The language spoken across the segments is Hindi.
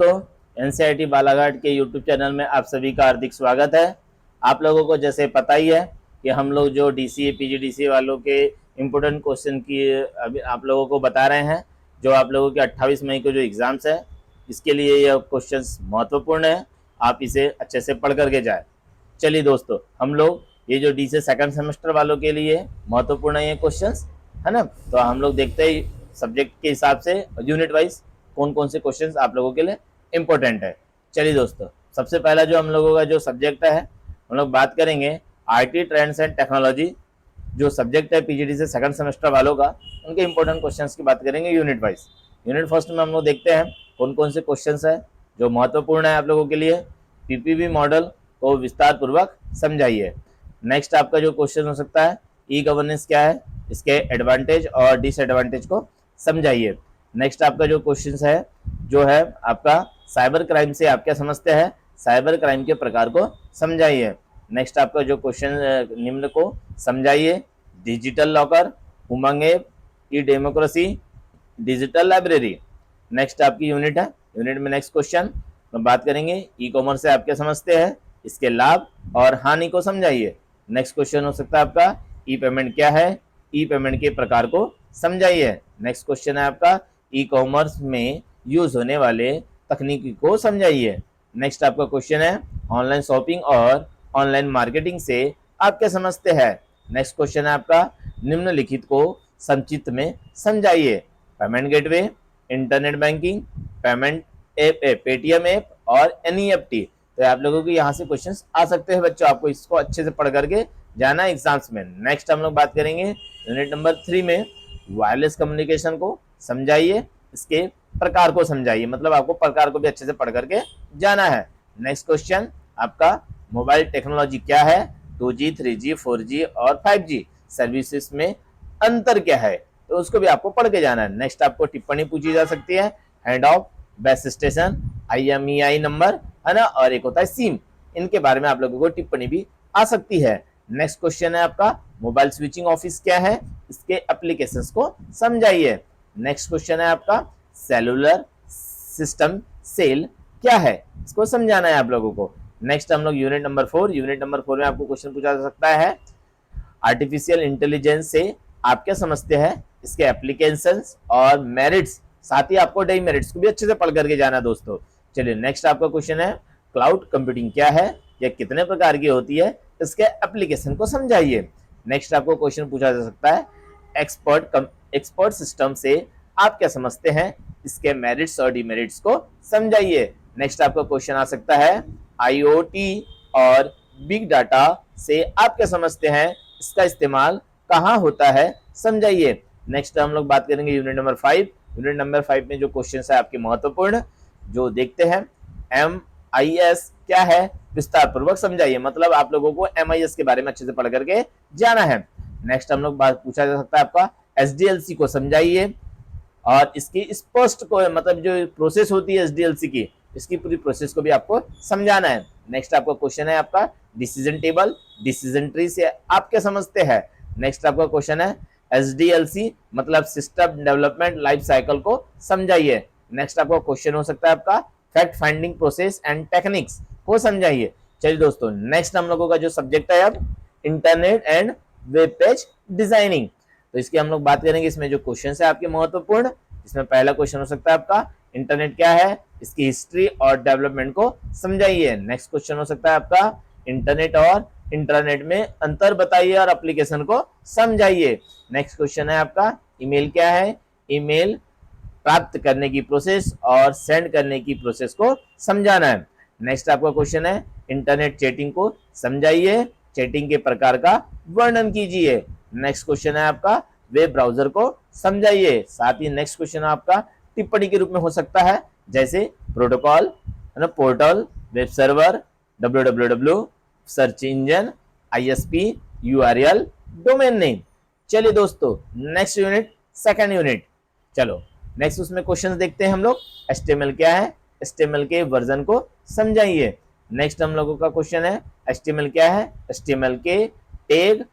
तो एनसीईआरटी बालाघाट के यूट्यूब चैनल में आप सभी का हार्दिक स्वागत है। आप लोगों को जैसे पता ही है कि हम लोग जो डीसीए पीजीडीसीए वालों के इम्पोर्टेंट क्वेश्चन की अभी आप लोगों को बता रहे हैं। जो आप लोगों के 28 मई को जो एग्ज़ाम्स है, इसके लिए यह क्वेश्चंस महत्वपूर्ण है। आप इसे अच्छे से पढ़ करके जाए। चलिए दोस्तों, हम लोग ये जो डीसीए सेकंड सेमेस्टर वालों के लिए महत्वपूर्ण है ये क्वेश्चंस, है ना। तो हम लोग देखते ही सब्जेक्ट के हिसाब से यूनिट वाइज कौन कौन से क्वेश्चंस आप लोगों के लिए इम्पोर्टेंट है। चलिए दोस्तों, सबसे पहला जो हम लोगों का जो सब्जेक्ट है, हम लोग बात करेंगे आईटी ट्रेंड्स एंड टेक्नोलॉजी। जो सब्जेक्ट है पीजीडी से सेकंड सेमेस्टर वालों का, उनके इंपॉर्टेंट क्वेश्चंस की बात करेंगे यूनिट वाइज। यूनिट फर्स्ट में हम लोग देखते हैं कौन कौन से क्वेश्चंस है जो महत्वपूर्ण है आप लोगों के लिए। पीपीपी मॉडल को विस्तार पूर्वक समझाइए। नेक्स्ट आपका जो क्वेश्चन हो सकता है, ई गवर्नेंस क्या है, इसके एडवांटेज और डिसएडवांटेज को समझाइए। नेक्स्ट आपका जो क्वेश्चन है जो है आपका साइबर क्राइम से आप क्या समझते हैं, साइबर क्राइम के प्रकार को समझाइए। नेक्स्ट आपका जो क्वेश्चन निम्न को समझाइए, डिजिटल लॉकर, उमंग ऐप, ई डेमोक्रेसी, डिजिटल लाइब्रेरी। नेक्स्ट आपकी यूनिट है, यूनिट में नेक्स्ट क्वेश्चन हम बात करेंगे ई कॉमर्स से आप क्या समझते हैं, इसके लाभ और हानि को समझाइए। नेक्स्ट क्वेश्चन हो सकता है आपका ई पेमेंट क्या है, ई पेमेंट के प्रकार को समझाइए। नेक्स्ट क्वेश्चन है आपका ई कॉमर्स में यूज होने वाले तकनीकी को समझाइए। नेक्स्ट आपका क्वेश्चन है ऑनलाइन शॉपिंग और ऑनलाइन मार्केटिंग से आप क्या समझते हैं। नेक्स्ट क्वेश्चन है आपका निम्नलिखित को संक्षिप्त में समझाइए। Payment gateway, internet banking, payment app, Paytm app और एनईएफटी। तो आप लोगों को यहाँ से क्वेश्चंस आ सकते हैं बच्चों, आपको इसको अच्छे से पढ़ करके जाना है एग्जाम्स में। नेक्स्ट हम लोग बात करेंगे यूनिट नंबर 3 में वायरलेस कम्युनिकेशन को समझाइए, इसके प्रकार को समझाइए, मतलब आपको प्रकार को भी अच्छे से पढ़ करके जाना है। नेक्स्ट क्वेश्चन आपका मोबाइल टेक्नोलॉजी क्या है, 2G 3G 4G और 5G सर्विसेज में अंतर क्या है, तो उसको भी आपको पढ़ के जाना है। नेक्स्ट आपको टिप्पणी पूछी जा सकती है, hand of, base station, IMEI number, है ना, और एक होता है सिम। इनके बारे में आप लोगों को टिप्पणी भी आ सकती है। नेक्स्ट क्वेश्चन है आपका मोबाइल स्विचिंग ऑफिस क्या है, इसके एप्लीकेशंस को समझाइए। नेक्स्ट क्वेश्चन है आपका सेलुलर सिस्टम सेल क्या है, इसको समझाना है आप लोगों को। नेक्स्ट हम लोग यूनिट नंबर 4, यूनिट नंबर 4 में आपको क्वेश्चन पूछा जा सकता है आर्टिफिशियल इंटेलिजेंस से आप क्या समझते हैं, इसके एप्लीकेशंस और मेरिट्स, साथ ही आपको डेमेरिट्स को भी अच्छे से पढ़ करके जाना दोस्तों। चलिए नेक्स्ट आपका क्वेश्चन है क्लाउड कंप्यूटिंग क्या है, यह कितने प्रकार की होती है, इसके एप्लीकेशन को समझाइए। नेक्स्ट आपको क्वेश्चन पूछा जा सकता है एक्सपर्ट सिस्टम से आप क्या समझते हैं, इसके मेरिट्स और डिमेरिट्स को समझाइए। नेक्स्ट आपका क्वेश्चन आ सकता है IoT और बिग डाटा से आप क्या समझते हैं, इसका इस्तेमाल कहाँ होता है, समझाइए। नेक्स्ट हम लोग बात करेंगे यूनिट नंबर 5। यूनिट नंबर 5 में जो क्वेश्चन है आपके महत्वपूर्ण, जो देखते हैं MIS क्या है, विस्तार पूर्वक समझाइए, मतलब आप लोगों को MIS के बारे में अच्छे से पढ़ करके जाना है। नेक्स्ट हम लोग बात पूछा जा सकता है आपका SDLC को समझाइए और इसकी स्पष्ट को, मतलब जो प्रोसेस होती है SDLC की, इसकी पूरी प्रोसेस को भी आपको समझाना है। नेक्स्ट आपका क्वेश्चन है आपका डिसीजन टेबल, डिसीजन ट्री से आप क्या समझते हैं। नेक्स्ट आपका क्वेश्चन है SDLC मतलब सिस्टम डेवलपमेंट लाइफ साइकिल को समझाइए। नेक्स्ट आपका क्वेश्चन हो सकता है आपका fact finding process and techniques को समझाइए। चलिए दोस्तों, नेक्स्ट हम लोगों का जो सब्जेक्ट है अब internet and web page designing, तो इसकी हम लोग बात करेंगे। इसमें जो क्वेश्चन है आपके महत्वपूर्ण, इसमें पहला क्वेश्चन हो सकता है आपका इंटरनेट क्या है, इसकी हिस्ट्री और डेवलपमेंट को समझाइए। नेक्स्ट क्वेश्चन हो सकता है आपका इंटरनेट और इंटरनेट में अंतर बताइए और एप्लीकेशन को समझाइए। नेक्स्ट क्वेश्चन है आपका ईमेल क्या है, ईमेल प्राप्त करने की प्रोसेस और सेंड करने की प्रोसेस को समझाना है। नेक्स्ट आपका क्वेश्चन है इंटरनेट चैटिंग को समझाइए, चैटिंग के प्रकार का वर्णन कीजिए। नेक्स्ट क्वेश्चन है आपका वेब ब्राउजर को समझाइए। साथ ही नेक्स्ट क्वेश्चन आपका टिप्पणी के रूप में हो सकता है, जैसे प्रोटोकॉल, है ना, portal, web server, www, search engine, ISP, URL, domain name. चलिए दोस्तों, नेक्स्ट यूनिट सेकंड यूनिट, चलो नेक्स्ट उसमें क्वेश्चंस देखते हैं हम लोग। HTML क्या है, HTML के वर्जन को समझाइए। नेक्स्ट हम लोगों का क्वेश्चन है HTML क्या है, HTML के टैग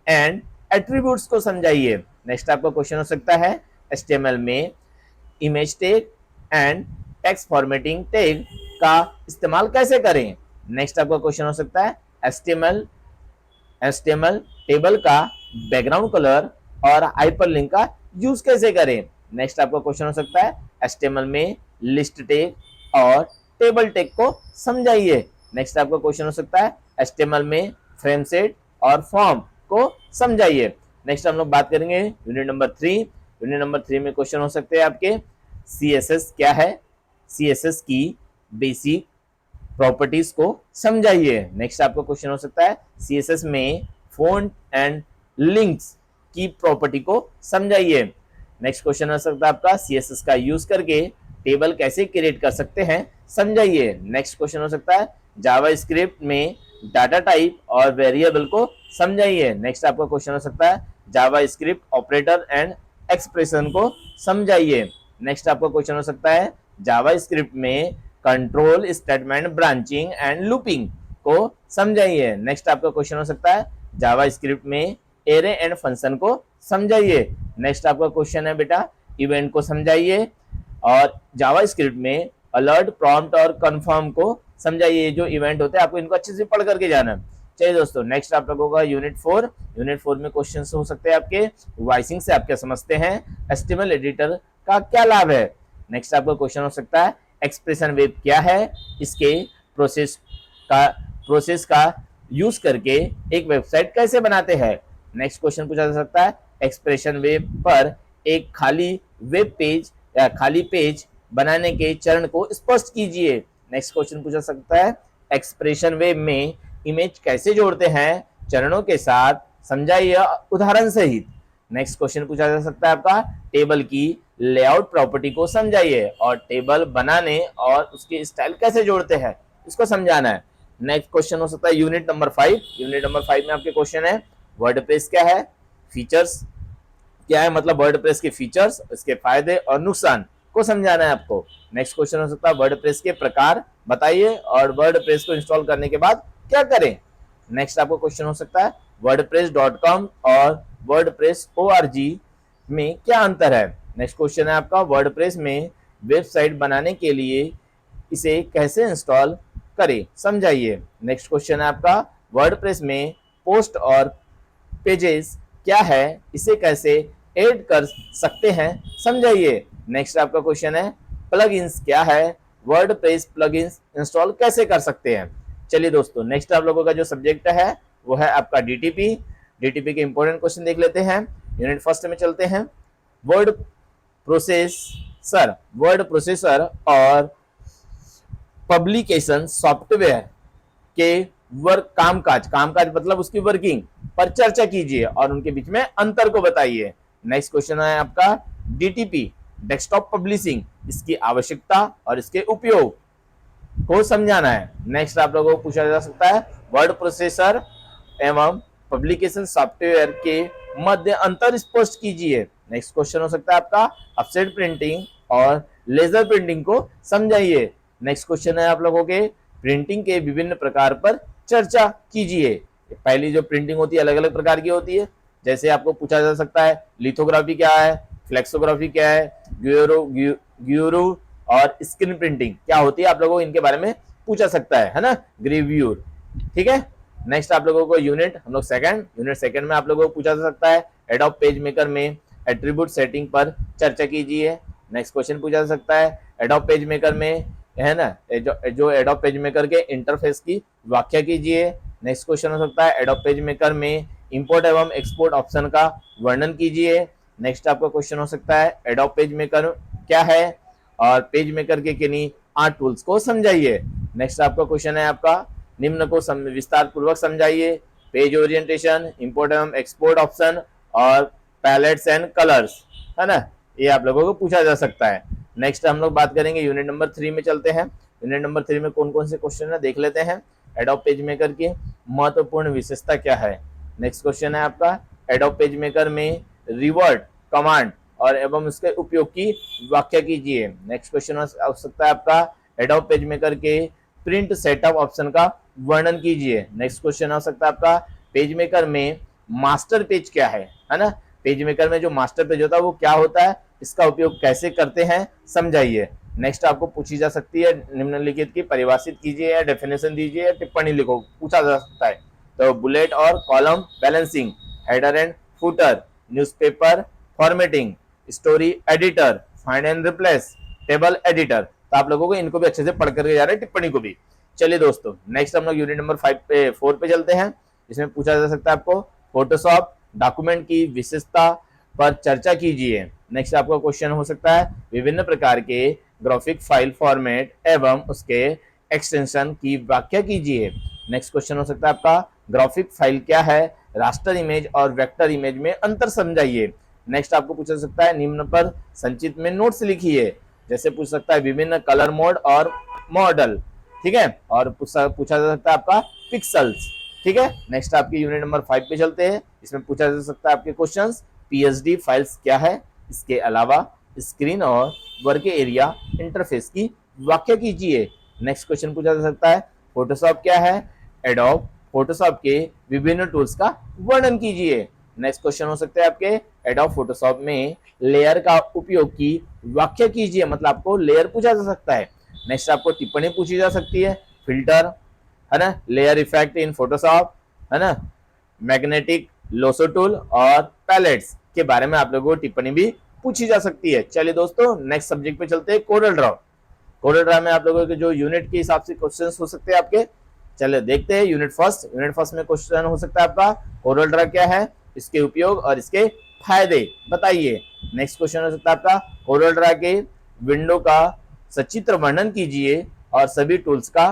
एंड एट्रीब्यूट्स को समझाइए। नेक्स्ट आपका क्वेश्चन हो सकता है HTML में image tag and text formatting tag का इस्तेमाल कैसे करें। नेक्स्ट आपका क्वेश्चन हो सकता है HTML टेबल का बैकग्राउंड कलर और हाइपरलिंक का यूज कैसे करें। नेक्स्ट आपका क्वेश्चन हो सकता है HTML में लिस्ट टैग और टेबल टैग को समझाइए। नेक्स्ट आपका क्वेश्चन हो सकता है HTML में फ्रेम सेट और फॉर्म को समझाइए। नेक्स्ट हम लोग बात करेंगे यूनिट नंबर 3। यूनिट नंबर 3 में क्वेश्चन हो सकते हैं आपके CSS क्या है, CSS की बेसिक प्रॉपर्टीज को समझाइए। नेक्स्ट आपका क्वेश्चन हो सकता है CSS में फॉन्ट एंड लिंक्स की प्रॉपर्टी को समझाइए। नेक्स्ट क्वेश्चन हो सकता है आपका CSS का यूज करके टेबल कैसे क्रिएट कर सकते हैं समझाइए। नेक्स्ट क्वेश्चन हो सकता है जावास्क्रिप्ट में डाटा टाइप और वेरिएबल को समझाइए। नेक्स्ट आपका क्वेश्चन हो सकता है जावास्क्रिप्ट ऑपरेटर एंड एक्सप्रेशन को समझाइए। नेक्स्ट आपका क्वेश्चन हो सकता है जावास्क्रिप्ट में control statement branching and looping को समझाइए। नेक्स्ट आपका क्वेश्चन हो सकता है जावास्क्रिप्ट में एरे एंड फंक्शन को समझाइए। नेक्स्ट आपका क्वेश्चन है बेटा इवेंट को समझाइए और जावास्क्रिप्ट में अलर्ट प्रॉम्प्ट और कंफर्म को समझाइए। जो इवेंट होते हैं आपको इनको अच्छे से पढ़ करके जाना। चलिए दोस्तों नेक्स्ट आप लोगों का यूनिट 4 में क्वेश्चन हो सकते हैं आपके वॉइसिंग से आप क्या समझते हैं, HTML एडिटर का क्या लाभ है। नेक्स्ट आपका क्वेश्चन हो सकता है एक्सप्रेशन वेब क्या है, इसके प्रोसेस का यूज करके एक वेबसाइट कैसे बनाते हैं। नेक्स्ट क्वेश्चन पूछा जा सकता है एक्सप्रेशन वेब पर एक खाली वेब पेज या खाली पेज बनाने के चरण को स्पष्ट कीजिए। नेक्स्ट क्वेश्चन पूछा सकता है एक्सप्रेशन वेब में इमेज कैसे जोड़ते हैं, चरणों के साथ समझाइए उदाहरण सहित। नेक्स्ट क्वेश्चन पूछा जा सकता है आपका टेबल की लेआउट प्रॉपर्टी को समझाइए और टेबल बनाने और उसके स्टाइल कैसे जोड़ते हैं इसको समझाना है। नेक्स्ट क्वेश्चन हो सकता है यूनिट नंबर 5। यूनिट नंबर 5 में आपके क्वेश्चन है वर्डप्रेस क्या है, फीचर्स क्या है, मतलब वर्डप्रेस के फीचर्स, इसके फायदे और नुकसान को समझाना है आपको। नेक्स्ट क्वेश्चन हो सकता है वर्डप्रेस के प्रकार बताइए और वर्डप्रेस को इंस्टॉल करने के बाद क्या करें। नेक्स्ट आपको क्वेश्चन हो सकता है wordpress.com और वर्डप्रेस org में क्या अंतर है। नेक्स्ट क्वेश्चन है आपका वर्डप्रेस में वेबसाइट बनाने के लिए इसे कैसे इंस्टॉल करें समझाइए। नेक्स्ट क्वेश्चन है आपका वर्डप्रेस में पोस्ट और पेजेस क्या है, इसे कैसे ऐड कर सकते हैं समझाइए। नेक्स्ट आपका क्वेश्चन है प्लगइन्स क्या है, वर्डप्रेस प्लगइन्स इंस्टॉल कैसे कर सकते हैं। चलिए दोस्तों नेक्स्ट आप लोगों का जो सब्जेक्ट है वो है आपका डीटीपी के इंपॉर्टेंट क्वेश्चन देख लेते हैं। यूनिट 1 में चलते हैं। वर्ड प्रोसेसर और पब्लिकेशन सॉफ्टवेयर के कामकाज मतलब उसकी वर्किंग पर चर्चा कीजिए और उनके बीच में अंतर को बताइए। नेक्स्ट क्वेश्चन है आपका डीटीपी डेस्कटॉप पब्लिशिंग, इसकी आवश्यकता और इसके उपयोग को समझाना है। नेक्स्ट आप लोगों को पूछा जा सकता है वर्ड प्रोसेसर एवं पब्लिकेशन सॉफ्टवेयर के मध्य अंतर स्पष्ट कीजिए। नेक्स्ट क्वेश्चन हो सकता है आपका ऑफसेट प्रिंटिंग और लेजर प्रिंटिंग को समझाइए। नेक्स्ट क्वेश्चन है आप लोगों के प्रिंटिंग के विभिन्न प्रकार पर चर्चा कीजिए। पहली जो प्रिंटिंग होती है अलग अलग प्रकार की होती है, जैसे आपको पूछा जा सकता है लिथोग्राफी क्या है, फ्लेक्सोग्राफी क्या है, ग्यूरो और स्क्रीन प्रिंटिंग क्या होती है, आप लोगों को इनके बारे में पूछा सकता है ना, ग्रेव्यूर। ठीक है। नेक्स्ट आप लोगों को यूनिट सेकंड में आप लोगों को पूछा जा सकता है एडोब पेज मेकर में एट्रीब्यूट सेटिंग पर चर्चा कीजिए। नेक्स्ट क्वेश्चन पूछा जा सकता है एडोब पेज मेकर में है ना जो एडोब पेज मेकर के इंटरफेस की व्याख्या कीजिए। नेक्स्ट क्वेश्चन हो सकता है एडोब पेज मेकर में इंपोर्ट एवं एक्सपोर्ट ऑप्शन का वर्णन कीजिए। नेक्स्ट आपका क्वेश्चन हो सकता है एडोब पेज मेकर क्या है और पेज मेकर के किन्हीं 8 टूल्स को समझाइए। नेक्स्ट आपका क्वेश्चन है आपका निम्न को विस्तार पूर्वक समझाइए, पेज ओरिएंटेशन, इंपोर्ट एवं एक्सपोर्ट ऑप्शन और पैलेट्स एंड कलर्स, है ना, ये आप लोगों को पूछा जा सकता है। नेक्स्ट हम लोग बात करेंगे यूनिट नंबर 3 में चलते हैं। यूनिट नंबर 3 में कौन कौन से क्वेश्चन है देख लेते हैं। एडोब पेज मेकर की महत्वपूर्ण विशेषता क्या है। नेक्स्ट क्वेश्चन है आपका एडोब पेज मेकर में रिवर्ट कमांड और एवं उसके उपयोग की व्याख्या कीजिए। नेक्स्ट क्वेश्चन हो सकता है आपका एडोब पेज मेकर के प्रिंट सेटअप ऑप्शन का वर्णन कीजिए। नेक्स्ट क्वेश्चन हो सकता है आपका पेज मेकर में मास्टर पेज क्या है ना, पेज मेकर में जो मास्टर पेज होता है वो क्या होता है, इसका उपयोग कैसे करते हैं समझाइए। नेक्स्ट आपको पूछी जा सकती है निम्नलिखित की परिभाषित कीजिए या डेफिनेशन दीजिए या टिप्पणी लिखो, पूछा जा सकता है। तो बुलेट और column balancing, header and footer, newspaper formatting, story editor, find and replace, table editor. तो आप लोगों को इनको भी अच्छे से पढ़ करके जा रहे हैं, टिप्पणी को भी। चलिए दोस्तों, नेक्स्ट हम लोग यूनिट नंबर 4 पे चलते हैं। इसमें पूछा जा सकता है आपको फोटोशॉप डॉक्यूमेंट की विशेषता पर चर्चा कीजिए। नेक्स्ट आपका क्वेश्चन हो सकता है विभिन्न प्रकार के ग्राफिक फाइल फॉर्मेट एवं उसके एक्सटेंशन की व्याख्या कीजिए। नेक्स्ट क्वेश्चन हो सकता है आपका ग्राफिक फाइल क्या है, रास्टर इमेज और वेक्टर इमेज में अंतर समझाइए। नेक्स्ट आपको पूछा सकता है निम्न पर संचित में नोट्स लिखिए। जैसे पूछ सकता है विभिन्न कलर मोड और मॉडल, ठीक है, और पूछा जा सकता है आपका पिक्सल्स, ठीक है। नेक्स्ट आपकी यूनिट नंबर 5 पे चलते हैं। इसमें पूछा जा सकता है आपके क्वेश्चंस पीएचडी फाइल्स क्या है, इसके अलावा स्क्रीन और वर्क एरिया इंटरफेस की व्याख्या कीजिए। नेक्स्ट क्वेश्चन पूछा जा सकता है फोटोशॉप क्या है, एडोब फोटोशॉप के विभिन्न टूल्स का वर्णन कीजिए। नेक्स्ट क्वेश्चन हो सकता है आपके एडोब फोटोशॉप में लेयर का उपयोग की व्याख्या कीजिए, मतलब आपको लेयर पूछा जा सकता है। नेक्स्ट आपको टिप्पणी पूछी जा सकती है, फिल्टर है ना, लेयर इफेक्ट इन फोटोशॉप है ना, मैग्नेटिक लोसो टूल और पैलेट्स के बारे में आप लोगों को टिप्पणी भी पूछी जा सकती है। चलिए दोस्तों, नेक्स्ट सब्जेक्ट पे चलते हैं, कोरल ड्रॉ। कोरल ड्रॉ में आप लोगों के जो यूनिट के हिसाब से क्वेश्चंस हो सकते हैं आपके, चलिए देखते हैं। यूनिट फर्स्ट में क्वेश्चन हो सकता है आपका कोरल ड्रॉ क्या है, इसके उपयोग और इसके फायदे बताइए। नेक्स्ट क्वेश्चन हो सकता है आपका कोरल ड्रॉ के विंडो का सचित्र वर्णन कीजिए और सभी टूल्स का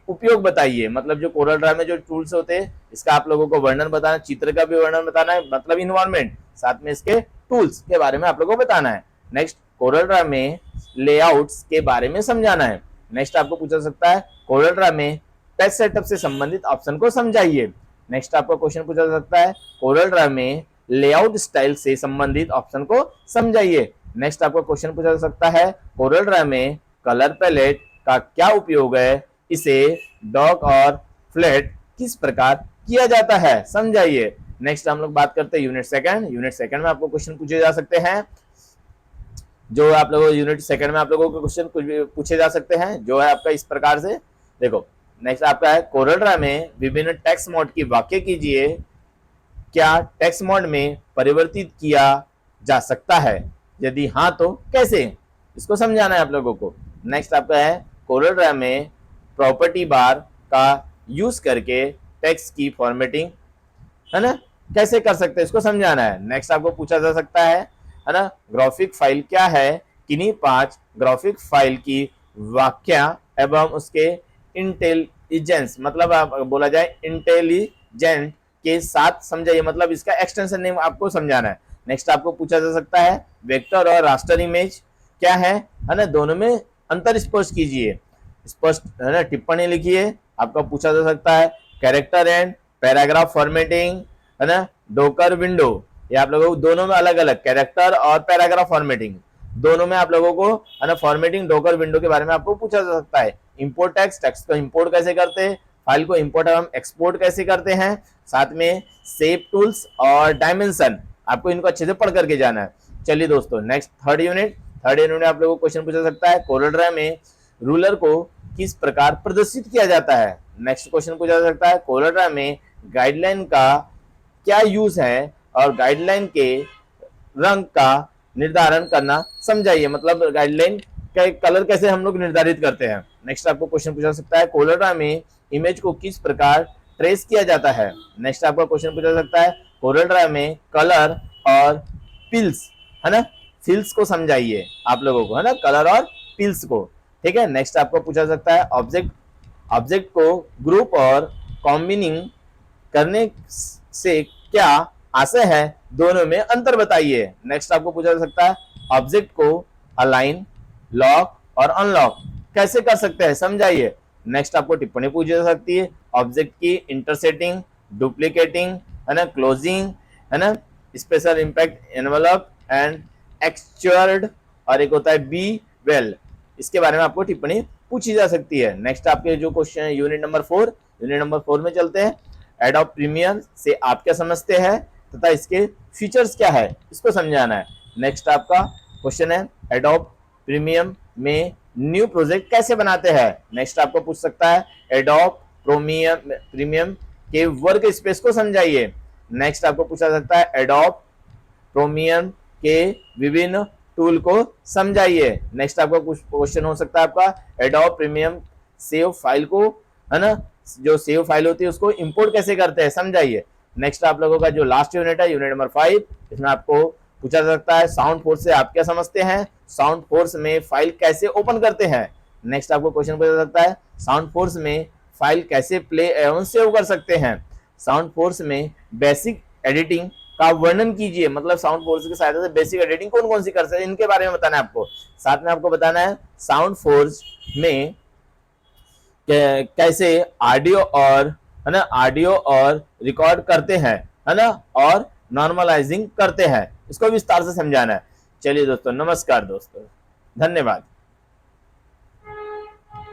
उपयोग बताइए। मतलब जो कोरल ड्रॉ में जो टूल्स होते हैं इसका आप लोगों को वर्णन बताना, चित्र का भी वर्णन बताना है, मतलब इन्वायरमेंट, साथ में इसके टूल्स के बारे में आप लोगों को बताना है। नेक्स्ट कोरल ड्रॉ में लेआउट्स के बारे में समझाना है। नेक्स्ट आपको पूछा सकता है कोरल ड्रॉ में पेज सेटअप से संबंधित ऑप्शन को समझाइए। नेक्स्ट आपका क्वेश्चन पूछा जा सकता है कोरल ड्रॉ में लेआउट स्टाइल से संबंधित ऑप्शन को समझाइए। नेक्स्ट आपका क्वेश्चन पूछा जा सकता है कोरल ड्रॉ में कलर पैलेट का क्या उपयोग है, इसे डॉक और फ्लैट किस प्रकार किया जाता है, समझाइए। नेक्स्ट हम लोग बात करते हैं यूनिट सेकंड में आपको क्वेश्चन पूछे जा सकते हैं। जो आप लोगों यूनिट सेकंड में आप लोगों को क्वेश्चन पूछे जा सकते हैं जो है आपका इस प्रकार से, देखो। नेक्स्ट आपका है कोरल ड्रॉ में विभिन्न टेक्स्ट मोड की व्याख्या कीजिए, क्या टेक्स्ट मोड में परिवर्तित किया जा सकता है, यदि हाँ तो कैसे, इसको समझाना है आप लोगों को। नेक्स्ट आपका है कोरल ड्रॉ में प्रॉपर्टी बार का यूज करके टेक्स्ट की फॉर्मेटिंग है ना कैसे कर सकते हैं, इसको समझाना है। नेक्स्ट आपको पूछा जा सकता है ना ग्राफिक फाइल क्या है, किन्हीं 5 ग्राफिक फाइल की व्याख्या एवं उसके इंटेलिजेंस, मतलब आप बोला जाए इंटेलिजेंट के साथ समझाइए, मतलब इसका एक्सटेंशन नेम आपको समझाना है। नेक्स्ट आपको पूछा जा सकता है वेक्टर और रास्टर इमेज क्या है ना, दोनों में अंतर स्पष्ट कीजिए, स्पष्ट है ना टिप्पणी लिखिए। आपका पूछा जा सकता है कैरेक्टर एंड पैराग्राफ फॉर्मेटिंग है ना, डॉकर विंडो, ये आप लोगों को दोनों में अलग अलग कैरेक्टर और पैराग्राफ फॉर्मेटिंग दोनों में आप लोगों को है ना फॉर्मेटिंग डॉकर विंडो के बारे में आपको पूछा जा सकता है। इंपोर्ट टेक्स्ट को इंपोर्ट कैसे करते हैं, फाइल को इंपोर्ट एवं एक्सपोर्ट कैसे करते हैं, साथ में शेप टूल्स और डायमेंशन, आपको इनको अच्छे से पढ़ करके जाना है। चलिए दोस्तों, नेक्स्ट थर्ड यूनिट में आप लोगों को क्वेश्चन पूछा सकता है कोरल ड्रॉ में रूलर को किस प्रकार प्रदर्शित किया जाता है। नेक्स्ट क्वेश्चन पूछा जा सकता है कोरल ड्रॉ में गाइडलाइन का क्या यूज है और गाइडलाइन के रंग का निर्धारण करना समझाइए, मतलब गाइडलाइन का कलर कैसे हम लोग निर्धारित करते हैं। नेक्स्ट आपको क्वेश्चन पूछा सकता है कोरल ड्रॉ में इमेज को किस प्रकार ट्रेस किया जाता है। नेक्स्ट आपका क्वेश्चन पूछा सकता है कोरल ड्रॉ में कलर और पिल्स है ना, फिल्स को समझाइए आप लोगों को है ना, कलर और पिल्स को, ठीक है। नेक्स्ट आपको पूछा सकता है ऑब्जेक्ट को ग्रुप और कॉम्बिनिंग करने से क्या आशय है, दोनों में अंतर बताइए। नेक्स्ट आपको पूछा जा सकता है ऑब्जेक्ट को अलाइन, लॉक और अनलॉक कैसे कर सकते हैं, समझाइए। नेक्स्ट आपको टिप्पणी पूछी जा सकती है ऑब्जेक्ट की इंटरसेटिंग, डुप्लीकेटिंग है ना, क्लोजिंग है ना, स्पेशल इंपैक्ट एनवलप एंड एक्सचर्ड, और एक होता है बी वेल, इसके बारे में आपको टिप्पणी पूछी जा सकती है। नेक्स्ट आपके जो क्वेश्चन है यूनिट नंबर 4 में चलते हैं। एडोब प्रीमियर से आप क्या समझते हैं तथा इसके फीचर्स क्या है, इसको समझाना है। नेक्स्ट आपका क्वेश्चन है एडोब प्रीमियम में न्यू प्रोजेक्ट कैसे बनाते हैं। नेक्स्ट आपको पूछ सकता है एडोब प्रीमियम के वर्क स्पेस को समझाइए। नेक्स्ट आपको पूछा सकता है एडोब प्रीमियम के विभिन्न टूल को समझाइए। नेक्स्ट आपका क्वेश्चन हो सकता है आपका एडोब प्रीमियम सेव फाइल को, है ना, जो सेव फाइल होती है उसको इंपोर्ट कैसे करते हैं, समझाइए। नेक्स्ट आप लोगों का जो लास्ट यूनिट है, यूनिट नंबर 5, इसमें आपको पूछा जा सकता है साउंड फोर्स से आप क्या समझते हैं, साउंड फोर्स में फाइल कैसे ओपन करते हैं। नेक्स्ट आपको क्वेश्चन पूछा जा सकता है साउंड फोर्स में फाइल कैसे प्ले एवं सेव कर सकते हैं। साउंड फोर्स में बेसिक एडिटिंग का वर्णन कीजिए, मतलब साउंड फोर्स की सहायता से बेसिक एडिटिंग कौन कौन सी कर सकते हैं, इनके बारे में बताना है आपको। साथ में आपको बताना है साउंड फोर्स में कैसे ऑडियो और, है ना, ऑडियो और रिकॉर्ड करते हैं, है ना, और नॉर्मलाइजिंग करते हैं, इसको विस्तार से समझाना है। चलिए दोस्तों, नमस्कार दोस्तों, धन्यवाद।